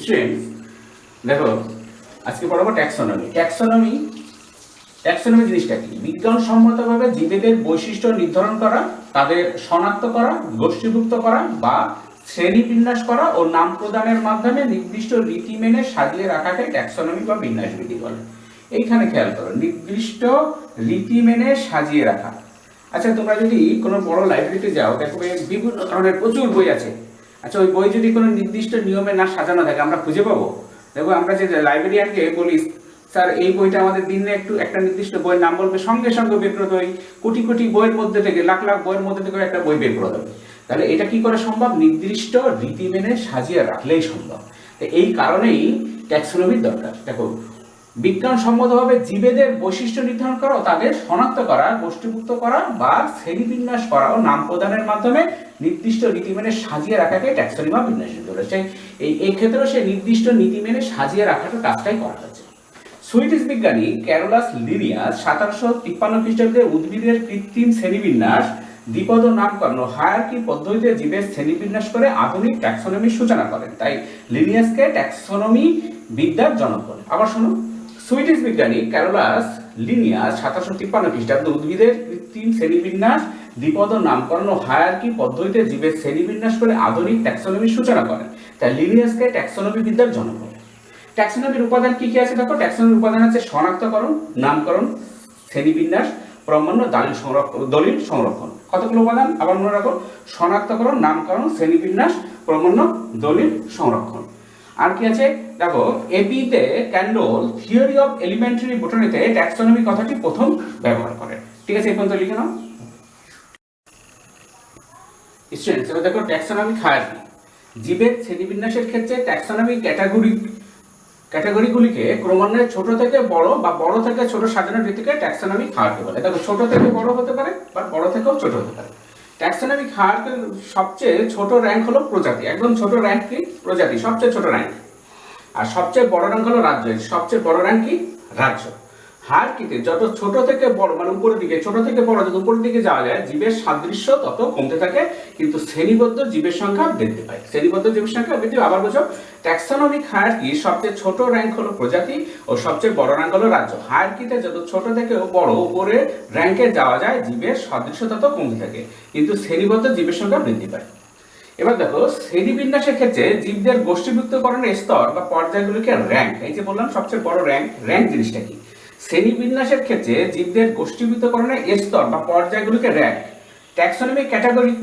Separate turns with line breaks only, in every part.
Students দেখো আজকে পড়াবো ট্যাক্সোনমি। ট্যাক্সোনমি জিনিসটা কি? বিজ্ঞানসম্মতভাবে জীবেদের বৈশিষ্ট্য নির্ধারণ করা, তাদের শনাক্ত করা, গোষ্ঠীভুক্ত করা বা শ্রেণীবিন্যাস করা ও নাম প্রদানের মাধ্যমে নির্দিষ্ট রীতি মেনে সাজিয়ে রাখাকে ট্যাক্সোনমি বা বিন্যাসবিধি বলে। এইখানে খেয়াল করো, নির্দিষ্ট রীতি মেনে সাজিয়ে রাখা। আচ্ছা, তোমরা যদি কোনো বড় লাইব্রেরিতে যাও, দেখবে বিভিন্ন ধরনের প্রচুর বই আছে। আচ্ছা, ওই বই যদি কোনো নির্দিষ্ট নিয়মে না সাজানো থাকে, আমরা খুঁজে পাবো? দেখো, আমরা যে লাইব্রেরিয়ানকে বলি, স্যার এই বইটা আমাদের দিনে একটা নির্দিষ্ট বইয়ের নাম বলবে, সঙ্গে সঙ্গে বের করে দেবে। কোটি কোটি বইয়ের মধ্যে থেকে, লাখ লাখ বইয়ের মধ্যে থেকে একটা বই বের করে দেবে। তাহলে এটা কি করে সম্ভব? নির্দিষ্ট রীতি মেনে সাজিয়ে রাখলেই সম্ভব। এই কারণেই ট্যাক্সোনমির দরকার। দেখো, বিজ্ঞানসম্মতভাবে জীবেদের বৈশিষ্ট্য নির্ধারণ করা, তাদের শনাক্ত করা, গোষ্ঠীভুক্ত করা বা শ্রেণীবিন্যাস করা ও নাম প্রদানের মাধ্যমে নির্দিষ্ট নীতি মেনে সাজিয়ে রাখাকে ট্যাক্সোনমি বা বিন্যাস বলেছে। এই ক্ষেত্রে সে নির্দিষ্ট নীতি মেনে সাজিয়ে রাখাটা কাজটাই করা হয়েছে। সুইডিশ বিজ্ঞানী ক্যারোলাস লিনিয়াস 1753 খ্রিস্টাব্দে উদ্ভিদের কৃত্রিম শ্রেণীবিন্যাস, দ্বিপদ নামকরণ ও হায়ারার্কি পদ্ধতিতে জীবের শ্রেণীবিন্যাস করে আধুনিক ট্যাক্সোনমির সূচনা করেন। তাই লিনিয়াসকে ট্যাক্সোনমি বিদ্যার জনক বলে। আবার শোনো, সুইডিশ বিজ্ঞানী ক্যারোলাস লিনিয়াস 1753 খ্রিস্টাব্দে উদ্ভিদের কৃত্রিম শ্রেণীবিন্যাস, দ্বিপদ নামকরণ ও হায়ারার্কি পদ্ধতিতে জীবের শ্রেণীবিন্যাস করে আধুনিক ট্যাক্সোনমির সূচনা করেন। তাই লিনিয়াসকে ট্যাক্সোনমি বিদ্যার জনক বলে। ট্যাক্সোনমির উপাদান কি কি আছে দেখো। ট্যাক্সোনমির উপাদান আছে শনাক্তকরণ, নামকরণ, শ্রেণীবিন্যাস, প্রামাণ্য, দলিল সংরক্ষণ। কতগুলো উপাদান আবার মনে রাখো? শনাক্তকরণ, নামকরণ, শ্রেণীবিন্যাস, প্রামাণ্য, দলিল সংরক্ষণ। আর কি আছে দেখো, এপিতে ক্যান্ডল থিওরি অফ এলিমেন্টারি বটানিতে ট্যাক্সোনমি কথাটি প্রথম ব্যবহার করে। ঠিক আছে, এই পর্যন্ত লিখে নাও স্টুডেন্টস। এবার দেখো ট্যাক্সোনমি হায়ারার্কি। জীবের শ্রেণীবিন্যাসের ক্ষেত্রে ট্যাক্সোনমি ক্যাটাগরিগুলিকে ক্রমান্বয়ে ছোট থেকে বড় বা বড় থেকে ছোট সাজানোর রীতিকে ট্যাক্সোনমি হায়ারার্কি বলে। দেখো, ছোট থেকে বড় হতে পারে বা বড় থেকেও ছোট হতে পারে। ট্যাক্সোনমি হায়ারার্কির সবচেয়ে ছোট র্যাঙ্ক হলো প্রজাতি। একদম ছোট র্যাঙ্ক কি? প্রজাতি, সবচেয়ে ছোট র্যাঙ্ক। আর সবচেয়ে বড় র্যাঙ্ক হলো রাজ্য। সবচেয়ে বড় র্যাঙ্ক কি? রাজ্য। হায়ারার্কিতে যত ছোট থেকে বড়, মানে উপরের দিকে, ছোট থেকে বড় যত উপরের দিকে যাওয়া যায়, জীবের সাদৃশ্য তত কমতে থাকে, কিন্তু শ্রেণীবদ্ধ জীবের সংখ্যা বৃদ্ধি পায়। শ্রেণীবদ্ধ জীবের সংখ্যা বৃদ্ধি। আবার বোঝো, ট্যাক্সোনমিক হায়ারার্কি সবচেয়ে ছোট র্যাঙ্ক হলো প্রজাতি ও সবচেয়ে বড় র্যাঙ্ক হলো রাজ্য। হায়ারার্কিতে যত ছোট থেকে বড় উপরে র্যাঙ্কে যাওয়া যায়, জীবের সাদৃশ্য তত কমতে থাকে, কিন্তু শ্রেণীবদ্ধ জীবের সংখ্যা বৃদ্ধি পায়। এবার দেখো, শ্রেণীবিন্যাসের ক্ষেত্রে জীবদের গোষ্ঠীভুক্তকরণের স্তর বা পর্যায়গুলিকে র্যাঙ্ক। এই যে বললাম সবচেয়ে বড় র্যাঙ্ক জিনিসটা কি? শ্রেণীবিন্যাসের ক্ষেত্রে জীবদের গোষ্ঠীভুক্তকরণের স্তর বা পর্যায়গুলিকে র্যাঙ্ক। ট্যাক্সোনমি ক্যাটাগরি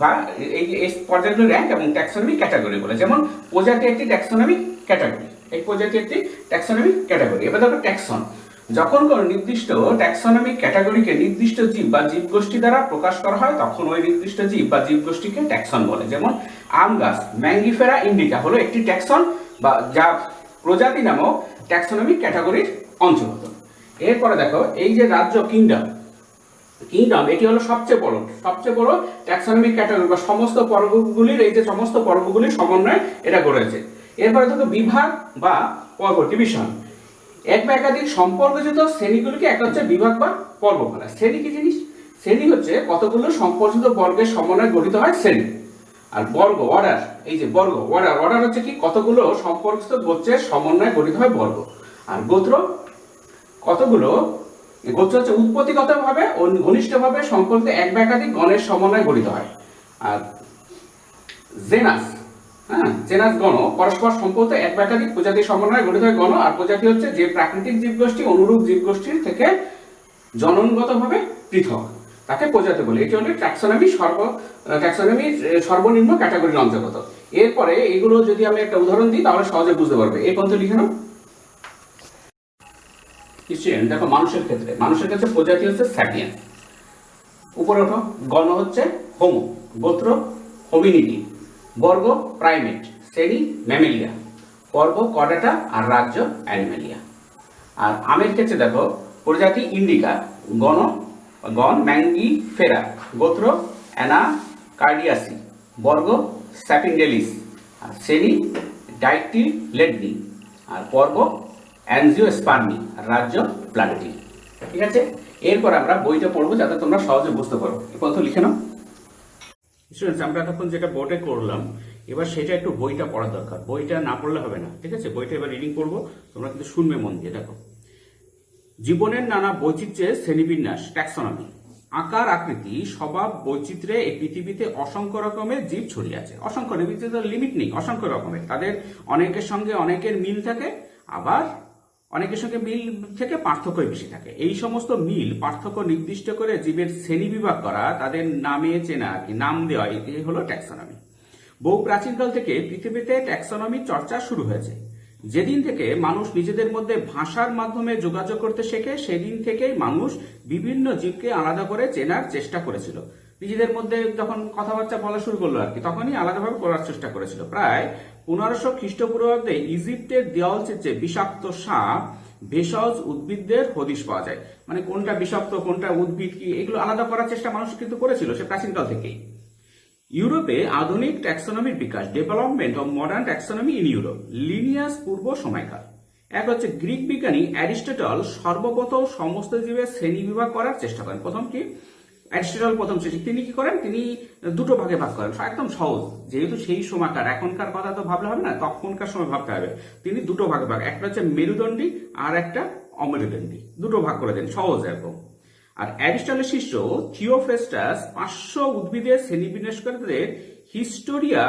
বা এই পর্যায়গুলি র্যাঙ্ক এবং ট্যাক্সোনমি ক্যাটাগরি বলে। যেমন প্রজাতি একটি ট্যাক্সোনমিক ক্যাটাগরি, এই প্রজাতি একটি ট্যাক্সোনমিক ক্যাটাগরি। এবার দেখো ট্যাক্সন। যখন কোনো নির্দিষ্ট ট্যাক্সোনমিক ক্যাটাগরিকে নির্দিষ্ট জীব বা জীবগোষ্ঠী দ্বারা প্রকাশ করা হয়, তখন ওই নির্দিষ্ট জীব বা জীবগোষ্ঠীকে ট্যাক্সন বলে। যেমন আম গাছ ম্যাঙ্গিফেরা ইন্ডিকা হলো একটি ট্যাক্সন বা যা প্রজাতি নামক ট্যাক্সোনমিক ক্যাটাগরির অন্তর্গত। এরপরে দেখো, এই যে রাজ্য কিংডম, এটি হলো সবচেয়ে বড় ট্যাক্সোনমিক ক্যাটাগরি বা সমস্ত পর্বগুলির, এই যে সমস্ত পর্বগুলির সমন্বয়ে এটা গড়েছে। এরপরে দেখো বিভাগ বা পর্ব, ডিভিশন। এক বা একাধিক সম্পর্কযুক্ত শ্রেণীগুলিকে এক হচ্ছে বিভাগ বা পর্ব বলা। শ্রেণী কি জিনিস? শ্রেণী হচ্ছে কতগুলো সম্পর্কিত বর্গের সমন্বয়ে গঠিত হয় শ্রেণী। আর বর্গ, অর্ডার, এই যে বর্গ, অর্ডার হচ্ছে কি? কতগুলো সম্পর্কিত গোত্রের সমন্বয়ে গঠিত হয় বর্গ। আর গোত্র, কতগুলো গোত্র হচ্ছে উৎপত্তিগতভাবে ও ঘনিষ্ঠভাবে সম্পর্কিত এক বা একাধিক গণের সমন্বয়ে গঠিত হয়। আর জেনাস, জেনাস গণ, পরস্পর সম্পর্কিত এক বা একাধিক প্রজাতির সমন্বয়ে গঠিত হয় গণ। আর প্রজাতি হচ্ছে যে প্রাকৃতিক জীবগোষ্ঠী অনুরূপ জীবগোষ্ঠীর থেকে জননগতভাবে পৃথক, তাকে প্রজাতি বলে। এটি হলো ট্যাক্সোনমির সর্বনিম্ন ক্যাটাগরির অন্তর্গত। এরপরে এইগুলো যদি আমি একটা উদাহরণ দিই তাহলে সহজে বুঝতে পারবে। এই পর্যন্ত লিখে নাও স্টুডেন্ট। দেখো, মানুষের ক্ষেত্রে প্রজাতি হচ্ছে স্যাপিয়েন্স। উপরে ওঠো। গণ হচ্ছে হোমো, গোত্র হোমিনিডি, বর্গ প্রাইমেট, শ্রেণী ম্যামেলিয়া, পর্ব কর্ডাটা, আর রাজ্য অ্যানিমালিয়া। আর আমের ক্ষেত্রে দেখো, প্রজাতি ইন্ডিকা, গণ ম্যাঙ্গিফেরা, গোত্র অ্যানাকার্ডিয়াসি, বর্গ স্যাপিন্ডেলিস, আর শ্রেণী ডাইটিলেডনি, আর পর্ব অ্যানজিওস্পার্মি, আর রাজ্য প্লান্টি। ঠিক আছে, এরপর আমরা বইটা পড়বো যাতে তোমরা সহজে বুঝতে পারো। এই পর্যন্ত লিখে নাও স্টুডেন্টস। আমরা এখন যেটা বোর্ডে করলাম, এবার সেটা একটু বইটা পড়ার দরকার, বইটা না পড়লে হবে না, ঠিক আছে? বইটা এবার রিডিং করবো, তোমরা কিন্তু শুনবে মন দিয়ে। দেখো, জীবনের নানা বৈচিত্র্যের শ্রেণীবিন্যাস, ট্যাক্সোনমি। আকার, আকৃতি, স্বভাব বৈচিত্র্যে এই পৃথিবীতে অসংখ্য রকমের জীব ছড়িয়ে আছে। অসংখ্য লিমিট নেই, অসংখ্য রকমের। তাদের অনেকের সঙ্গে অনেকের মিল থাকে, আবার অনেকের সঙ্গে মিল থেকে পার্থক্যই বেশি থাকে। এই সমস্ত মিল পার্থক্য নির্দিষ্ট করে জীবের শ্রেণী বিভাগ করা, তাদের নামে চেনা আর কি, নাম দেওয়া, এটি হলো ট্যাক্সোনমি। বহু প্রাচীনকাল থেকে পৃথিবীতে ট্যাক্সোনমি চর্চা শুরু হয়েছে। যেদিন থেকে মানুষ নিজেদের মধ্যে ভাষার মাধ্যমে যোগাযোগ করতে শেখে, সেদিন থেকেই মানুষ বিভিন্ন জীবকে আলাদা করে চেনার চেষ্টা করেছিল। নিজেদের মধ্যে যখন কথাবার্তা বলা শুরু করলো আর কি, তখনই আলাদাভাবে করার চেষ্টা করেছিল। প্রায় 1500 খ্রিস্টপূর্বাব্দে ইজিপ্টের দেওয়াল চিত্রে বিষাক্ত সাপ, ভেষজ উদ্ভিদদের হদিশ পাওয়া যায়। মানে কোনটা বিষাক্ত, কোনটা উদ্ভিদ কি, এগুলো আলাদা করার চেষ্টা মানুষ কিন্তু করেছিল সে প্রাচীনকাল থেকেই। ইউরোপে আধুনিক ট্যাক্সোনমির বিকাশ, development of modern taxonomy in Europe, Linnaeus পূর্ব সময়কাল। এক হচ্ছে গ্রিক বিজ্ঞানী অ্যারিস্টটল সর্বপ্রথম সমস্ত জীবের শ্রেণী বিভাগ করার চেষ্টা করেন। প্রথম কি অ্যারিস্টটল প্রথম সৃষ্টি, তিনি কি করেন, তিনি দুটো ভাগে ভাগ করেন, একদম সহজ, যেহেতু সেই সময়কার, এখনকার কথা তো ভাবলে হবে না, তখনকার সময় ভাবতে হবে। তিনি দুটো ভাগে ভাগ, একটা হচ্ছে মেরুদণ্ডী আর একটা অমেরুদণ্ডী, দুটো ভাগ করে দেন, সহজ এরকম। আর অ্যারিস্টটলের শিষ্য থিওফ্রেস্টাস 500 উদ্ভিদের শ্রেণীবিন্যাসকারীদের হিস্টোরিয়া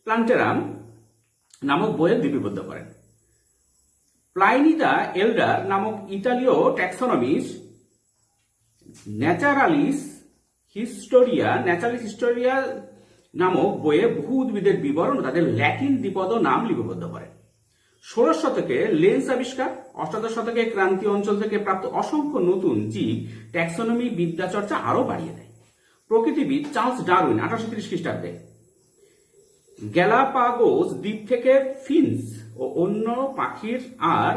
প্লান্টেরাম নামক বইয়ে লিপিবদ্ধ করেন। প্লাইনি দ্য এল্ডার নামক ইতালীয় ট্যাক্সোনমিস্ট ন্যাচারালিস হিস্টোরিয়া নামক বইয়ে বহু উদ্ভিদের বিবরণ, তাদের ল্যাটিন দ্বিপদ নাম লিপিবদ্ধ করেন। 16 শতকে লেন্স আবিষ্কার, অষ্টাদশ শতকে ক্রান্তীয় অঞ্চল থেকে প্রাপ্ত অসংখ্য নতুন জীব ট্যাক্সোনমি বিদ্যা চর্চা আরো বাড়িয়ে দেয়। প্রকৃতিবিদ চার্লস ডারউইন 1830 খ্রিস্টাব্দে গ্যালাপাগোস দ্বীপ থেকে ফিন্স ও অন্য পাখির, আর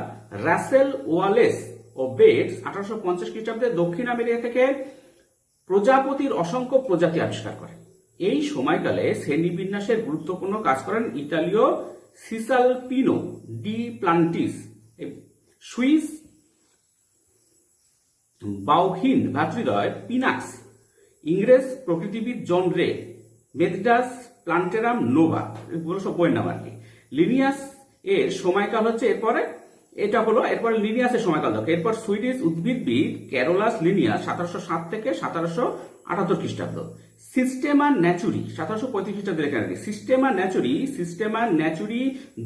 রাসেল ওয়ালেস ও বেটস 1850 খ্রিস্টাব্দে দক্ষিণ আমেরিকা থেকে প্রজাপতির অসংখ্য প্রজাতি আবিষ্কার করেন। এই সময়কালে শ্রেণীবিন্যাসের গুরুত্বপূর্ণ কাজ করেন ইতালীয় সিসালপিনো ডি প্লান্টিস, সুইস বাউহিন ভ্রাতৃদ্বয় পিনাক্স, ইংরেজ প্রকৃতিবিদ জন রে, মেথডাস প্লান্টেরাম নোভা, এগুলো সব বইয়ের নাম আর কি। লিনিয়াস এর সময়কাল হচ্ছে এরপরে লিনিয়াসের সময়কাল দেখো। এরপর সুইডিশ উদ্ভিদবিদ ক্যারোলাস লিনিয়াস 1707 থেকে 1778 খ্রিস্টাব্দ। সিস্টেমা ন্যাচুরি 1735 খ্রিস্টাব্দে লেখা আছে। সিস্টেমা ন্যাচুরি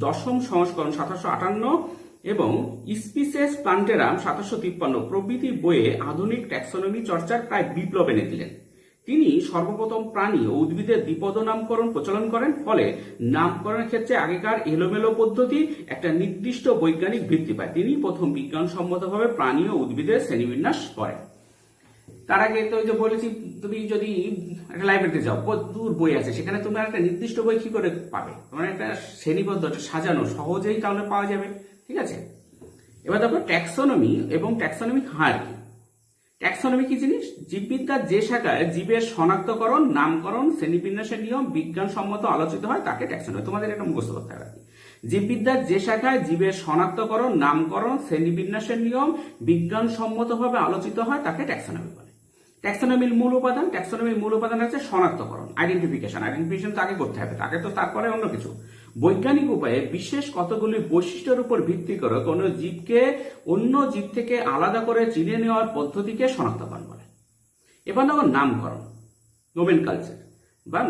দশম সংস্করণ 1758 এবং স্পিসেস প্লান্টেরাম 1753 প্রভৃতি বইয়ে আধুনিক ট্যাক্সোনমি চর্চার প্রায় বিপ্লব এনে দিলেন। তিনি সর্বপ্রথম প্রাণী ও উদ্ভিদের দ্বিপদ নামকরণ প্রচলন করেন। ফলে নামকরণের ক্ষেত্রে আগেকার এলোমেলো পদ্ধতি একটা নির্দিষ্ট বৈজ্ঞানিক ভিত্তি পায়। তিনি প্রথম বিজ্ঞানসম্মতভাবে প্রাণী ও উদ্ভিদের শ্রেণীবিন্যাস করেন। তার আগে তো যে বলেছি, তুমি যদি একটা লাইব্রেরিতে যাও, প্রচুর বই আছে, সেখানে তুমি একটা নির্দিষ্ট বই কি করে পাবে? তোমার একটা শ্রেণীবদ্ধ, একটা সাজানো, সহজেই তাহলে পাওয়া যাবে, ঠিক আছে? এবার দেখো ট্যাক্সোনমি এবং ট্যাক্সোনমিক হায়ারার্কি। ট্যাক্সোনমি কি জিনিস? জীববিদ্যার যে শাখায় জীবের শনাক্তকরণ, নামকরণ, শ্রেণীবিন্যাসের নিয়ম বিজ্ঞানসম্মত আলোচিত হয় তাকে ট্যাক্সোনমি। তোমাদের এটা মুখস্থ করতে হবে। জীববিদ্যার যে শাখায় জীবের শনাক্তকরণ, নামকরণ, শ্রেণীবিন্যাসের নিয়ম বিজ্ঞানসম্মতভাবে আলোচিত হয় তাকে ট্যাক্সোনমি বলে। ট্যাক্সোনমির মূল উপাদান হচ্ছে শনাক্তকরণ, আইডেন্টিফিকেশন তো আগে করতে হবে, তারপরে অন্য কিছু। বৈজ্ঞানিক উপায়ে বিশেষ কতগুলি বৈশিষ্ট্যের উপর ভিত্তি করে কোনো জীবকে অন্য জীব থেকে আলাদা করে চিনে নেওয়ার পদ্ধতিকে শনাক্তকরণ বলে। এবার দেখো নামকরণ,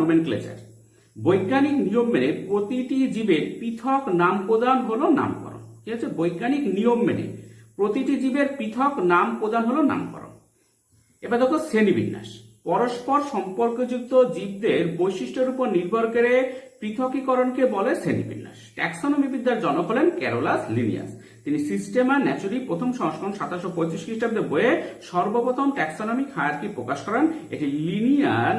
নোমেনক্লেচার। বৈজ্ঞানিক নিয়ম মেনে প্রতিটি জীবের পৃথক নাম প্রদান হলো নামকরণ। ঠিক আছে? বৈজ্ঞানিক নিয়ম মেনে প্রতিটি জীবের পৃথক নাম প্রদান হলো নামকরণ। এবার দেখো শ্রেণীবিন্যাস। পরস্পর সম্পর্কযুক্ত জীবদের বৈশিষ্ট্যের উপর নির্ভর করে পৃথকীকরণকে বলে শ্রেণীবিন্যাস। ট্যাক্সোনমি বিদ্যার জনক হলেন ক্যারোলাস লিনিয়াস। তিনি সিস্টেমা ন্যাচুরি প্রথম সংস্করণ 1735 খ্রিস্টাব্দে বইয়ে সর্বপ্রথম ট্যাক্সোনমিক হায়ারার্কি প্রকাশ করেন। এটি লিনিয়ান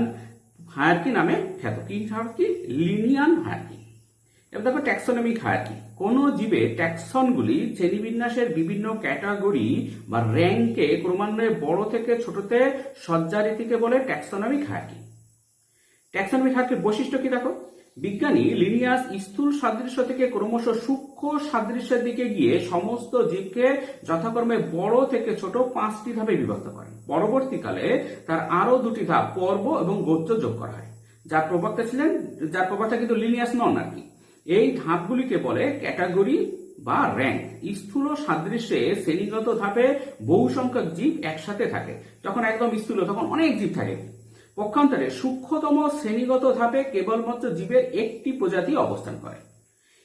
হায়ারার্কি নামে খ্যাত। কি হায়ারার্কি? লিনিয়ান হায়ারার্কি। এবার দেখো ট্যাক্সোনমিক হায়ারার্কি। কোন জীবে ট্যাক্সনগুলি শ্রেণীবিন্যাসের বিভিন্ন ক্যাটাগরি বা র্যাঙ্কে ক্রমান্বয়ে বড় থেকে ছোটতে সজ্জারীতিকে বলে ট্যাক্সোনমিক হায়ারার্কি। ট্যাক্সোনমিক হায়ারার্কির বৈশিষ্ট্য কি দেখো? বিজ্ঞানী লিনিয়াস স্থূল সাদৃশ্য থেকে ক্রমশ সূক্ষ্ম সাদৃশ্যের দিকে গিয়ে সমস্ত জীবকে যথাক্রমে বড় থেকে ছোট 5টি ধাপে বিভক্ত করেন। পরবর্তীকালে তার আরো 2টি ধাপ, পর্ব এবং গোত্র যোগ করা হয়। যার প্রবক্তা কিন্তু লিনিয়াস নন আর কি। এই ধাপগুলিকে বলে ক্যাটাগরি বা র্যাঙ্ক। স্থূল সাদৃশ্যে শ্রেণীগত ধাপে বহু সংখ্যক জীব একসাথে থাকে। যখন একদম স্থূল তখন অনেক জীব থাকে। পক্ষান্তরে সূক্ষ্মতম শ্রেণীগত ধাপে কেবলমাত্র জীবের একটি প্রজাতি অবস্থান করে।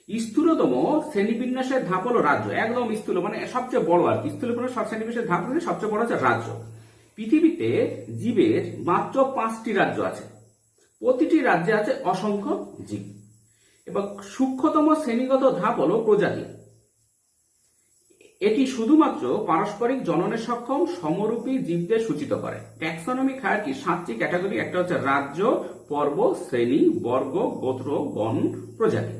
স্থূলতম শ্রেণীবিন্যাসের ধাপ হলো রাজ্য। একদম স্থূল মানে সবচেয়ে বড় আর কি। স্থূলতম সব শ্রেণীবিন্যাসের ধাপ হলে সবচেয়ে বড় হচ্ছে রাজ্য। পৃথিবীতে জীবের মাত্র 5টি রাজ্য আছে। প্রতিটি রাজ্যে আছে অসংখ্য জীব। এবং সূক্ষ্মতম শ্রেণীগত ধাপ হলো প্রজাতি। এটি শুধুমাত্র পারস্পরিক জননে সক্ষম সমরূপী জীবদের সূচিত করে। ট্যাক্সোনমিক হায়ারার্কি 7টি ক্যাটাগরি। একটা হচ্ছে রাজ্য, পর্ব, শ্রেণী, বর্গ, গোত্র, গণ, প্রজাতি।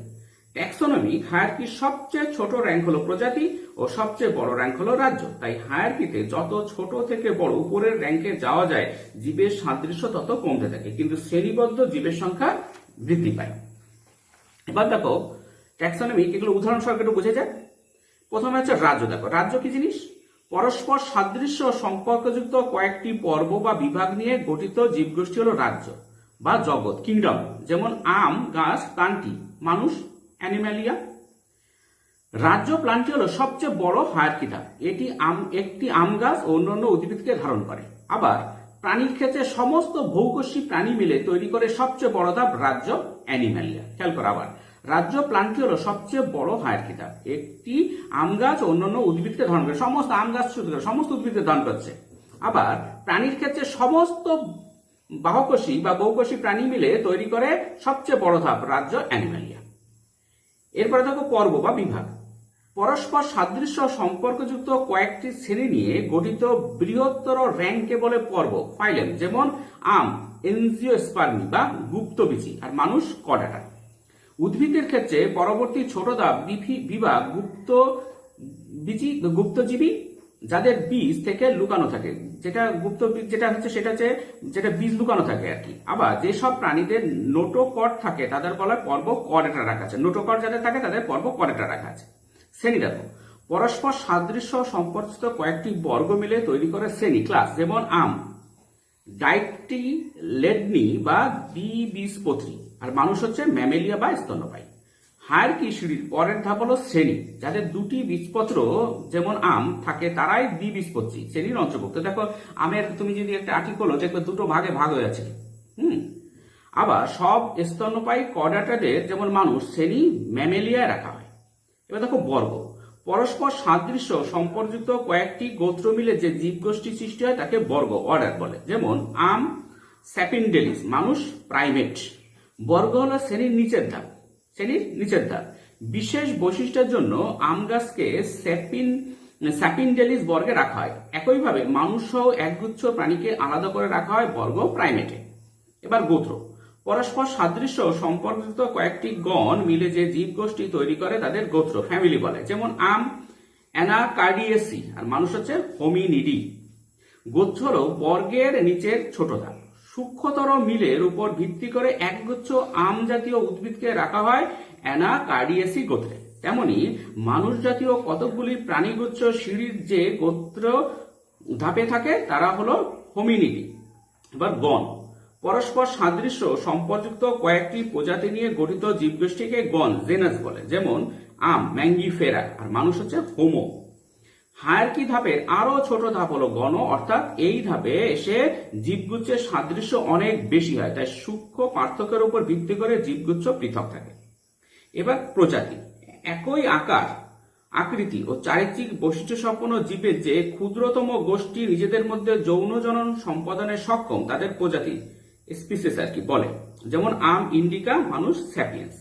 ট্যাক্সোনমিক হায়ারার্কির সবচেয়ে ছোট র্যাঙ্ক হলো প্রজাতি ও সবচেয়ে বড় র্যাঙ্ক হলো রাজ্য। তাই হায়ারার্কিতে যত ছোট থেকে বড় উপরের র্যাঙ্কে যাওয়া যায় জীবের সাদৃশ্য তত কমতে থাকে, কিন্তু শ্রেণীবদ্ধ জীবের সংখ্যা বৃদ্ধি পায়। এবার দেখো ট্যাক্সোনমিক এগুলো উদাহরণ সহকারে একটু বুঝে যায়। প্রথমে হচ্ছে রাজ্য। দেখো রাজ্য কি জিনিস? পরস্পর সাদৃশ্য সম্পর্কযুক্ত কয়েকটি পর্ব বা বিভাগ নিয়ে গঠিত জীবগোষ্ঠী হলো রাজ্য বা জগৎ, কিংডম। যেমন আম গাছ, প্লান্টি, মানুষ, অ্যানিমালিয়া। রাজ্য প্লান্টি হলো সবচেয়ে বড় হায়ারার্কি ধাপ। এটি একটি আম গাছ ও অন্যান্য উদ্ভিদকে ধারণ করে। আবার প্রাণীর ক্ষেত্রে সমস্ত বহুকোষী প্রাণী মিলে তৈরি করে সবচেয়ে বড় ধাপ রাজ্য, অ্যানিমালিয়া। খেয়াল করো, আবার রাজ্য প্লান্টি হলো সবচেয়ে বড় হায়ারার্কি ধাপ। একটি আম গাছ ও অন্যান্য উদ্ভিদকে ধারণ করে। সমস্ত আম গাছ শুধু সমস্ত উদ্ভিদকে ধারণ করছে। আবার প্রাণীর ক্ষেত্রে সমস্ত বাহকোষী বা বহুকোষী প্রাণী মিলে তৈরি করে সবচেয়ে বড় ধাপ রাজ্য, অ্যানিমালিয়া। এরপরে দেখো পর্ব বা বিভাগ। পরস্পর সাদৃশ্য সম্পর্কযুক্ত কয়েকটি শ্রেণী নিয়ে গঠিত বৃহত্তর র্যাঙ্ককে বলে পর্ব, ফাইলেম। যেমন আম এনজিওস্পার্মি বা গুপ্তবীজী, আর মানুষ কর্ডাটা। উদ্ভিদের ক্ষেত্রে পরবর্তী ছোট ধাপ বিভাগ গুপ্তজীবী, যাদের বীজ থেকে লুকানো থাকে। যেটা বীজ লুকানো থাকে আর কি। আবার যেসব প্রাণীদের নোটোকর্ড থাকে তাদের বলা পর্ব কর্ডেটা রাখা আছে। নোটোকর্ড যাদের থাকে তাদের পর্ব কর্ডেটা রাখা আছে। শ্রেণী দেখো, পরস্পর সাদৃশ্য সম্পর্কিত কয়েকটি বর্গ মিলে তৈরি করে শ্রেণী, ক্লাস। যেমন আম ডাইকটিলেডনি বা দ্বিবীজপত্রী, আর মানুষ হচ্ছে ম্যামেলিয়া বা স্তন্যপায়ী। হায়ারার্কি সিঁড়ির পরের ধাপ হলো শ্রেণী। যাদের দুটি বীজপত্র যেমন আম থাকে তারাই দ্বিবীজপত্রী শ্রেণীর অন্তর্ভুক্ত। দেখো আমের তুমি যদি একটা আটি করো দেখবে দুটো ভাগে ভাগ হয়ে আছে। আবার সব স্তন্যপায়ী কর্ডাটাদের যেমন মানুষ শ্রেণী ম্যামেলিয়ায় রাখা হয়। এবার দেখো বর্গ। পরস্পর সাদৃশ্য সম্পর্কিত কয়েকটি গোত্র মিলে যে জীবগোষ্ঠী সৃষ্টি হয় তাকে বর্গ, অর্ডার বলে। যেমন আম স্যাপিন্ডেলিস, মানুষ প্রাইমেট। বর্গ হলো শ্রেণীর নিচের ধাপ। বিশেষ বৈশিষ্ট্যের জন্য আম গাছকে স্যাপিন্ডেলিস বর্গে রাখা হয়। একইভাবে মানুষ সহ একগুচ্ছ প্রাণীকে আলাদা করে রাখা হয় বর্গ, প্রাইমেটে। এবার গোত্র। পরস্পর সাদৃশ্য সম্পর্কিত কয়েকটি গণ মিলে যে জীবগোষ্ঠী তৈরি করে তাদের গোত্র, ফ্যামিলি বলে। যেমন আম অ্যানাকার্ডিয়েসি, আর মানুষ হচ্ছে হোমিনিডি। গোত্র হল বর্গের নিচের ছোট ধাপ। সূক্ষ্মতর মিলের উপর ভিত্তি করে একগুচ্ছ আম জাতীয় উদ্ভিদকে রাখা হয় অ্যানাকার্ডিয়েসি গোত্রে। তেমনি মানুষ জাতীয় কতকগুলি প্রাণীগুচ্ছ সিঁড়ির যে গোত্র ধাপে থাকে তারা হলো হোমিনিডি। এবার গণ। পরস্পর সাদৃশ্য সম্পর্কিত কয়েকটি প্রজাতি নিয়ে গঠিত জীবগোষ্ঠীকে গণ, জেনাস বলে। যেমন আম ম্যাঙ্গিফেরা, আর মানুষ হচ্ছে হোমো। হায়ারার্কি ধাপের আরো ছোট ধাপ হলো গণ, অর্থাৎ এই ধাপে এসে জীবগুচ্ছের সাদৃশ্য অনেক বেশি হয়, তাই সূক্ষ্ম পার্থক্যের উপর ভিত্তি করে জীবগুচ্ছ পৃথক থাকে। এবার প্রজাতি। একই আকার, আকৃতি ও চারিত্রিক বৈশিষ্ট্য সম্পন্ন জীবের যে ক্ষুদ্রতম গোষ্ঠী নিজেদের মধ্যে যৌন জনন সম্পাদনে সক্ষম তাদের প্রজাতি, স্পিসিস আর কি বলে। যেমন আম ইন্ডিকা, মানুষ স্যাপিয়েন্স।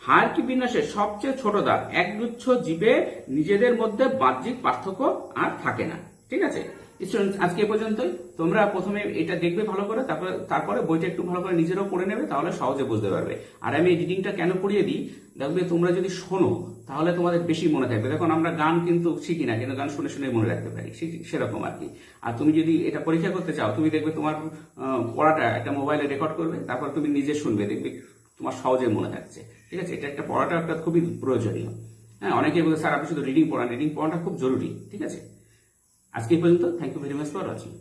হায়ারার্কি বিন্যাসের সবচেয়ে ছোট ধাপ একগুচ্ছ জীবে নিজেদের মধ্যে বাহ্যিক পার্থক্য আর থাকে না। ঠিক আছে স্টুডেন্টস, আজকে এ পর্যন্তই। তোমরা প্রথমে এটা দেখবে ভালো করে, তারপরে বইটা একটু ভালো করে নিজেরাও পড়ে নেবে, তাহলে সহজে বুঝতে পারবে। আর আমি এডিটিংটা কেন পড়িয়ে দিই, দেখবে তোমরা যদি শোনো তাহলে তোমাদের বেশি মনে থাকবে। দেখুন আমরা গান কিন্তু শিখি না, কিন্তু গান শুনে শুনে মনে রাখতে পারি, সেরকম আর কি। আর তুমি যদি এটা পরীক্ষা করতে চাও, তুমি দেখবে তোমার পড়াটা একটা মোবাইলে রেকর্ড করবে, তারপর তুমি নিজে শুনবে, দেখবে তোমার সহজে মনে থাকছে। ঠিক আছে, এটা একটা পড়াটা একটা খুবই প্রয়োজনীয়। হ্যাঁ, অনেকে বলে স্যার আপনি শুধু রিডিং পড়াটা খুব জরুরি। ঠিক আছে, আজকে এই পর্যন্ত। Thank you very much for watching.